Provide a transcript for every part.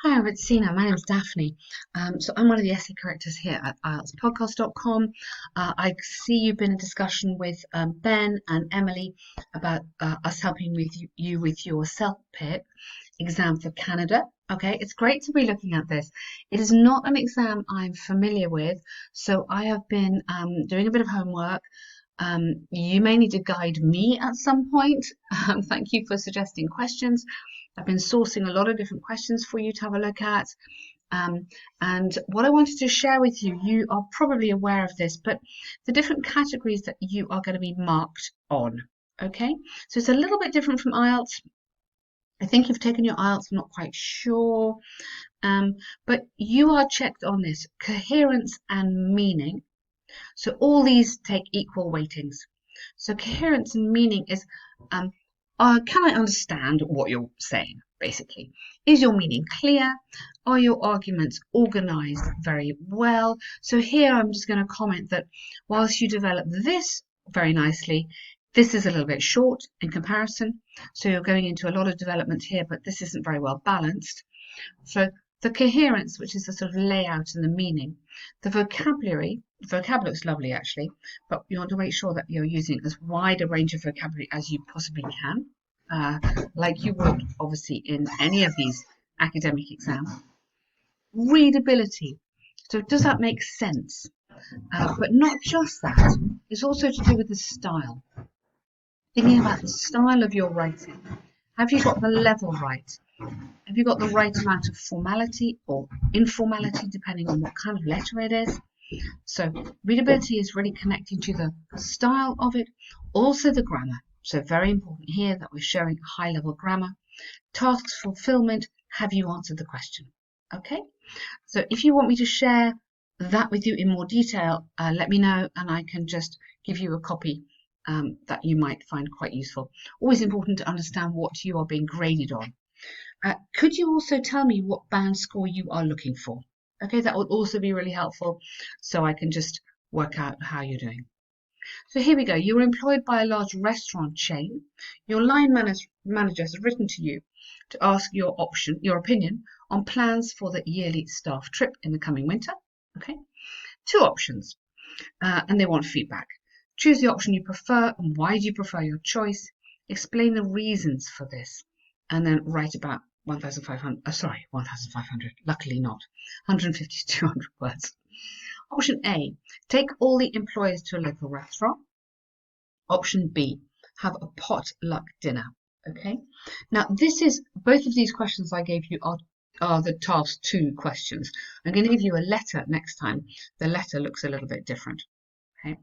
Hi, Rozina. My name is Daphne. So I'm one of the essay correctors here at IELTSpodcast.com. I see you've been in discussion with Ben and Emily about us helping with you with your CELPIP exam for Canada. Okay, it's great to be looking at this. It is not an exam I'm familiar with, so I have been doing a bit of homework. You may need to guide me at some point. Thank you for suggesting questions. I've been sourcing a lot of different questions for you to have a look at. And what I wanted to share with you, you are probably aware of this, but the different categories that you are going to be marked on. Okay, so it's a little bit different from IELTS. I think you've taken your IELTS, I'm not quite sure. But you are checked on this coherence and meaning. So all these take equal weightings. So coherence and meaning is, can I understand what you're saying, basically? Is your meaning clear? Are your arguments organised very well? So here I'm just going to comment that whilst you develop this very nicely, this is a little bit short in comparison. So you're going into a lot of development here, but this isn't very well balanced. So the coherence, which is the sort of layout and the meaning, the vocabulary looks lovely actually, but you want to make sure that you're using as wide a range of vocabulary as you possibly can, like you would obviously in any of these academic exams. Readability, so does that make sense? But not just that, it's also to do with the style. Thinking about the style of your writing. Have you got the level right? Have you got the right amount of formality or informality, depending on what kind of letter it is? So readability is really connecting to the style of it, also the grammar. So very important here that we're showing high-level grammar. Tasks fulfillment, have you answered the question? Okay, so if you want me to share that with you in more detail, let me know and I can just give you a copy that you might find quite useful. Always important to understand what you are being graded on. Could you also tell me what band score you are looking for? Okay, that would also be really helpful so I can just work out how you're doing. So here we go. You're employed by a large restaurant chain. Your line manager has written to you to ask your opinion on plans for the yearly staff trip in the coming winter. Okay, 2 options, and they want feedback. Choose the option you prefer and why do you prefer your choice. Explain the reasons for this, and then write about 1,500, luckily not, 150 to 200 words. Option A, take all the employees to a local restaurant. Option B, have a potluck dinner. Okay, now this is, both of these questions I gave you are the task 2 questions. I'm going to give you a letter next time. The letter looks a little bit different. Okay,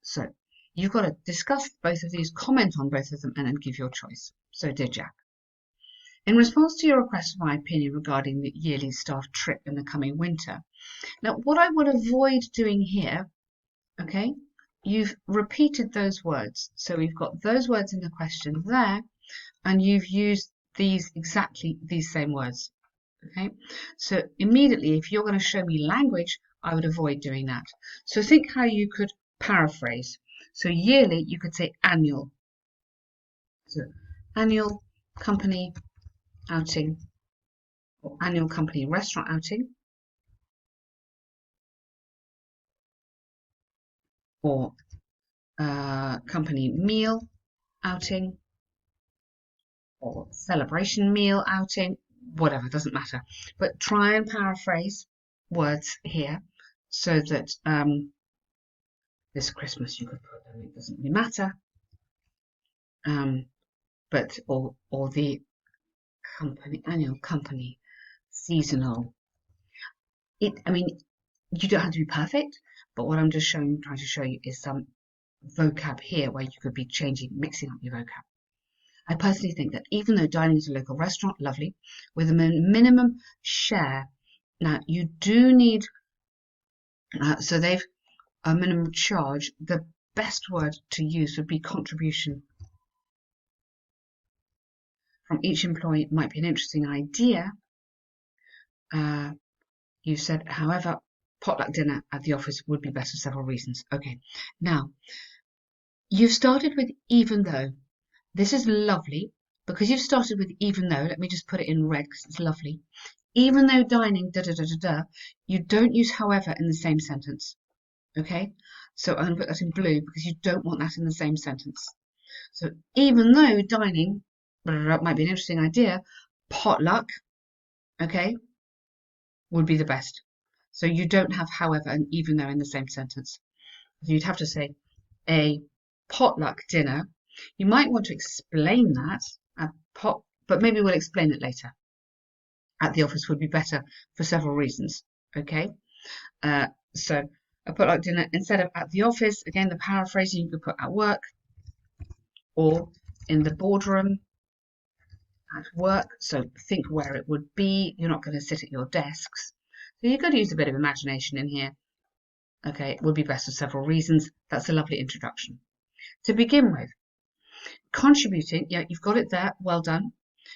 so you've got to discuss both of these, comment on both of them, and then give your choice. So, dear Jack, in response to your request for my opinion regarding the yearly staff trip in the coming winter, now what I would avoid doing here, okay, you've repeated those words. So we've got those words in the question there, and you've used exactly these same words. Okay, so immediately, if you're going to show me language, I would avoid doing that. So think how you could paraphrase. So yearly, you could say annual. So annual company outing, or annual company restaurant outing, or company meal outing, or celebration meal outing, whatever, doesn't matter. But try and paraphrase words here so that this Christmas you could put them, it doesn't really matter. But or the company, annual company, seasonal. I mean, you don't have to be perfect, but what I'm just trying to show you is some vocab here where you could be mixing up your vocab. I personally think that even though dining at a local restaurant, lovely, with a minimum share, now you do need, so they've a minimum charge, the best word to use would be contribution from each employee might be an interesting idea. You said, however, potluck dinner at the office would be best for several reasons. Okay, now you've started with even though. This is lovely because you've started with even though. Let me just put it in red because it's lovely. even though dining, da da da da da, you don't use however in the same sentence. Okay, so I'm going to put that in blue because you don't want that in the same sentence. So even though dining might be an interesting idea, potluck, okay, would be the best. So you don't have however and even though in the same sentence. So you'd have to say a potluck dinner. You might want to explain that, but maybe we'll explain it later. At the office would be better for several reasons. Okay, so a potluck dinner instead of at the office. Again, the paraphrasing you could put at work or in the boardroom at work. So think where it would be. You're not going to sit at your desks. So you could use a bit of imagination in here. Okay, it would be best for several reasons. That's a lovely introduction. To begin with, contributing, yeah, you've got it there, well done,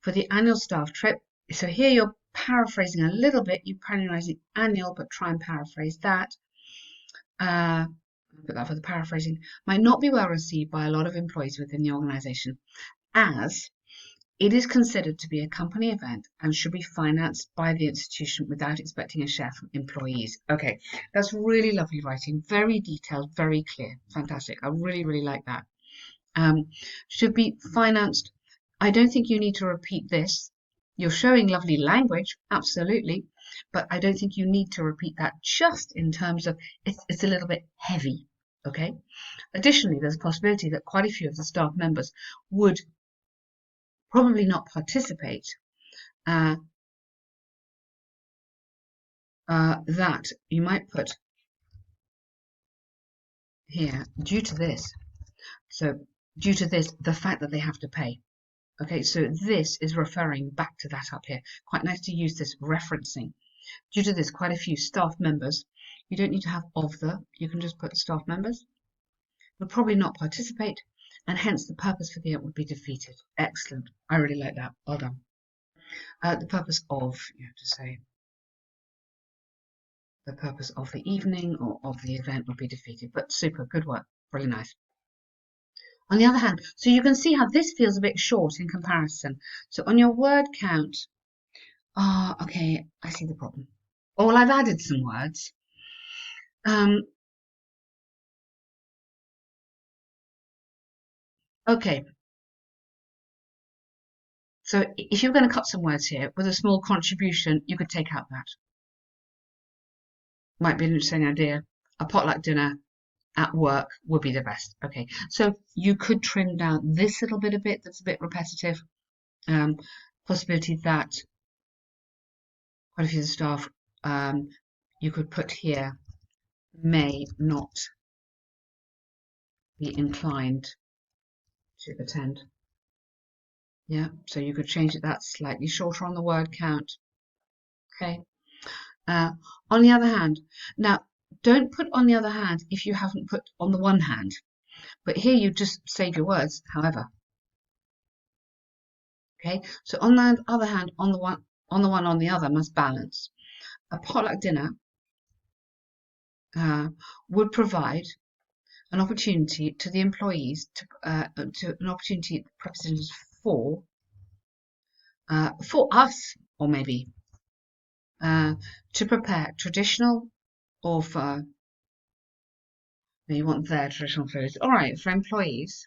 for the annual staff trip. So here you're paraphrasing a little bit, you're paraphrasing annual, but try and paraphrase that. Put that for the paraphrasing. Might not be well received by a lot of employees within the organisation, as it is considered to be a company event and should be financed by the institution without expecting a share from employees. Okay, that's really lovely writing, very detailed, very clear, fantastic. I really, really like that. Should be financed. I don't think you need to repeat this. You're showing lovely language, absolutely, but I don't think you need to repeat that just in terms of it's a little bit heavy, okay? Additionally, there's a possibility that quite a few of the staff members would probably not participate, that you might put here due to this. So due to this, the fact that they have to pay. Okay, so this is referring back to that up here. Quite nice to use this referencing. Due to this, quite a few staff members, you don't need to have of the, you can just put staff members, would probably not participate, and hence the purpose for the event would be defeated. Excellent. I really like that. Well done. The purpose of, you have to say, the purpose of the evening or of the event would be defeated. But super, good work. Really nice. On the other hand, so you can see how this feels a bit short in comparison. So on your word count, okay, I see the problem. Oh, well, I've added some words. Okay. So if you're going to cut some words here with a small contribution, you could take out that. Might be an interesting idea. A potluck dinner at work would be the best. Okay, so you could trim down this little bit a bit that's a bit repetitive. Possibility that quite a few of the staff you could put here may not be inclined to attend. Yeah, so you could change it that slightly shorter on the word count. Okay. On the other hand, now don't put on the other hand if you haven't put on the one hand, but here you just save your words, however. Okay, so on the other hand, on the one on the other must balance. A potluck dinner would provide an opportunity to the employees to an opportunity prepositions for us, or maybe to prepare traditional or for you want their traditional foods. All right, for employees.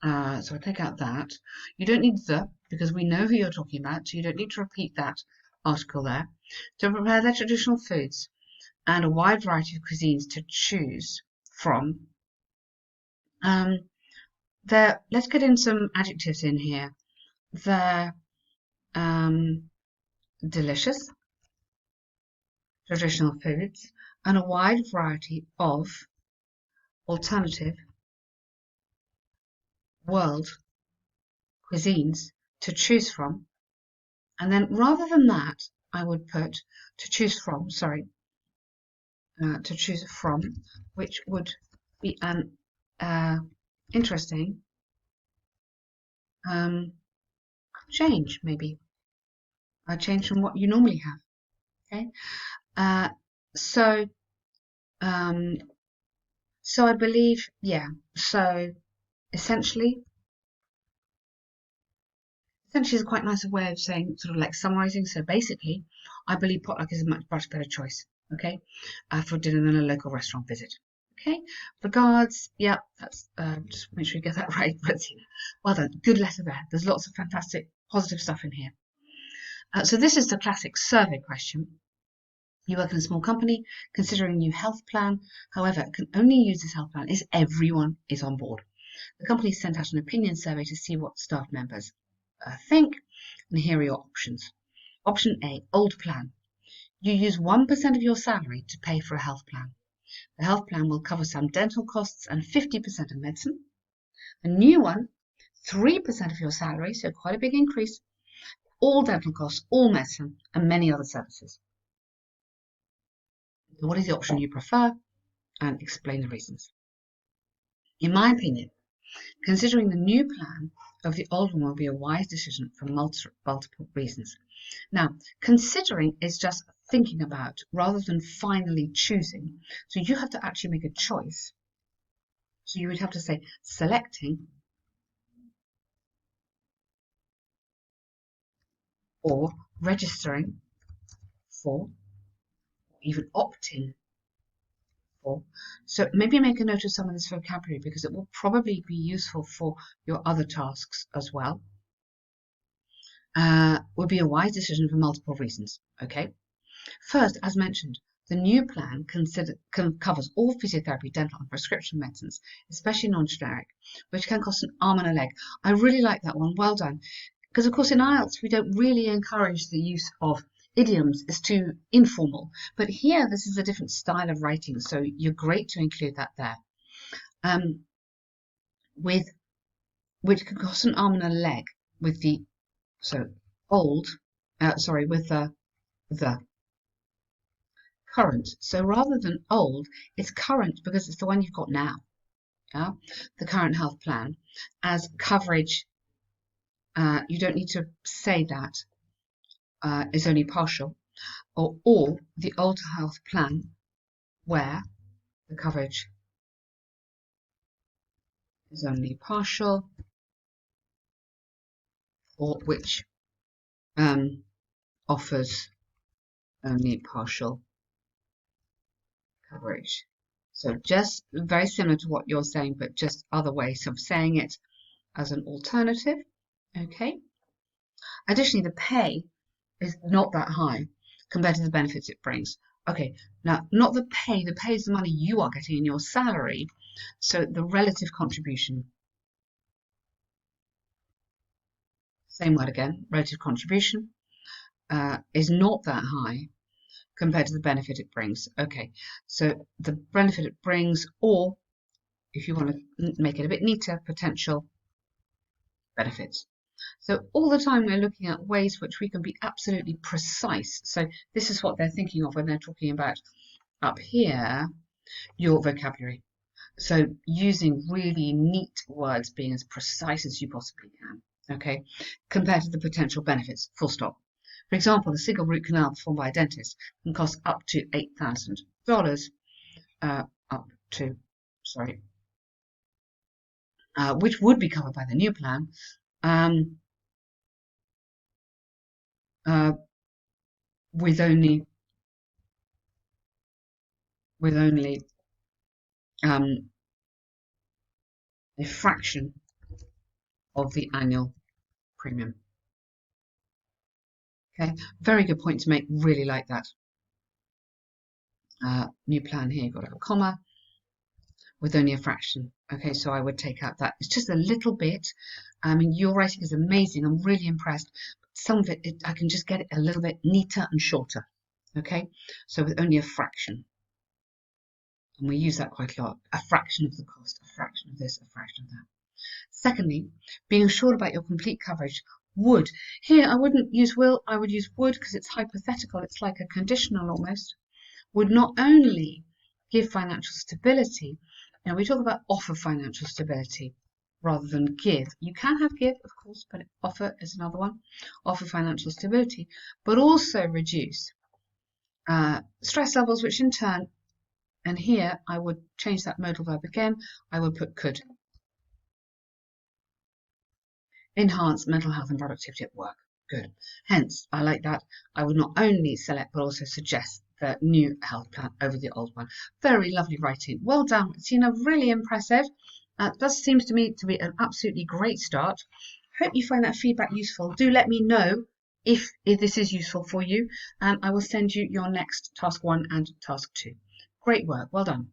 So I take out that. You don't need the, because we know who you're talking about, so you don't need to repeat that article there. To prepare their traditional foods and a wide variety of cuisines to choose from. Let's get in some adjectives in here. They're delicious, traditional foods, and a wide variety of alternative world cuisines to choose from. And then rather than that, I would put to choose from, sorry, to choose from, which would be an interesting change, maybe. A change from what you normally have. Okay. So I believe, yeah. So essentially, Essentially, is quite nice way of saying, sort of like summarising. So basically, I believe potluck is a much better choice, okay, for dinner than a local restaurant visit. Okay, regards. Yeah, that's just make sure you get that right. But well done, good letter there. There's lots of fantastic, positive stuff in here. So this is the classic survey question. You work in a small company, considering a new health plan. However, can only use this health plan if everyone is on board. The company sent out an opinion survey to see what staff members think, and here are your options. Option A, old plan. You use 1% of your salary to pay for a health plan. The health plan will cover some dental costs and 50% of medicine. A new one, 3% of your salary, so quite a big increase, all dental costs, all medicine, and many other services. What is the option you prefer? And explain the reasons. In my opinion, considering the new plan over the old one will be a wise decision for multiple reasons. Now, considering is just thinking about rather than finally choosing. So you have to actually make a choice. So you would have to say selecting or registering for, even opting for. So maybe make a note of some of this vocabulary because it will probably be useful for your other tasks as well. Would be a wise decision for multiple reasons. Okay. First, as mentioned, the new plan covers all physiotherapy, dental and prescription medicines, especially non-generic, which can cost an arm and a leg. I really like that one. Well done. Because, of course, in IELTS, we don't really encourage the use of idioms. It's too informal. But here, this is a different style of writing, so you're great to include that there. Which can cost an arm and a leg with the, with the current. So rather than old, it's current because it's the one you've got now. Yeah? The current health plan as coverage. You don't need to say that is only partial, or the old health plan where the coverage is only partial, or which offers only partial coverage. So just very similar to what you're saying, but just other ways of saying it as an alternative. Okay. Additionally, the pay is not that high compared to the benefits it brings. Okay, now not the pay is the money you are getting in your salary. So the relative contribution, same word again, relative contribution, is not that high compared to the benefit it brings. Okay, so the benefit it brings, or if you want to make it a bit neater, potential benefits. So all the time we're looking at ways which we can be absolutely precise. So this is what they're thinking of when they're talking about up here, your vocabulary. So using really neat words, being as precise as you possibly can, okay, compared to the potential benefits, full stop. For example, a single root canal performed by a dentist can cost up to $8,000, which would be covered by the new plan, with only a fraction of the annual premium. Okay, very good point to make. Really like that. New plan here, you've got to have a comma with only a fraction. Okay, so I would take out that. It's just a little bit. I mean, your writing is amazing. I'm really impressed. Some of it, I can just get it a little bit neater and shorter. Okay, so with only a fraction. And we use that quite a lot. A fraction of the cost, a fraction of this, a fraction of that. Secondly, being assured about your complete coverage would. Here, I wouldn't use will, I would use would because it's hypothetical. It's like a conditional almost. Would not only give financial stability. Now, we talk about offer financial stability rather than give. You can have give, of course, but offer is another one. Offer financial stability, but also reduce stress levels, which in turn, and here I would change that modal verb again. I would put could. enhance mental health and productivity at work. Good. Hence, I like that. I would not only select but also suggest the new health plan over the old one. Very lovely writing. Well done, Tina. Really impressive. That seems to me to be an absolutely great start. Hope you find that feedback useful. Do let me know if this is useful for you, and I will send you your next task 1 and task 2. Great work. Well done.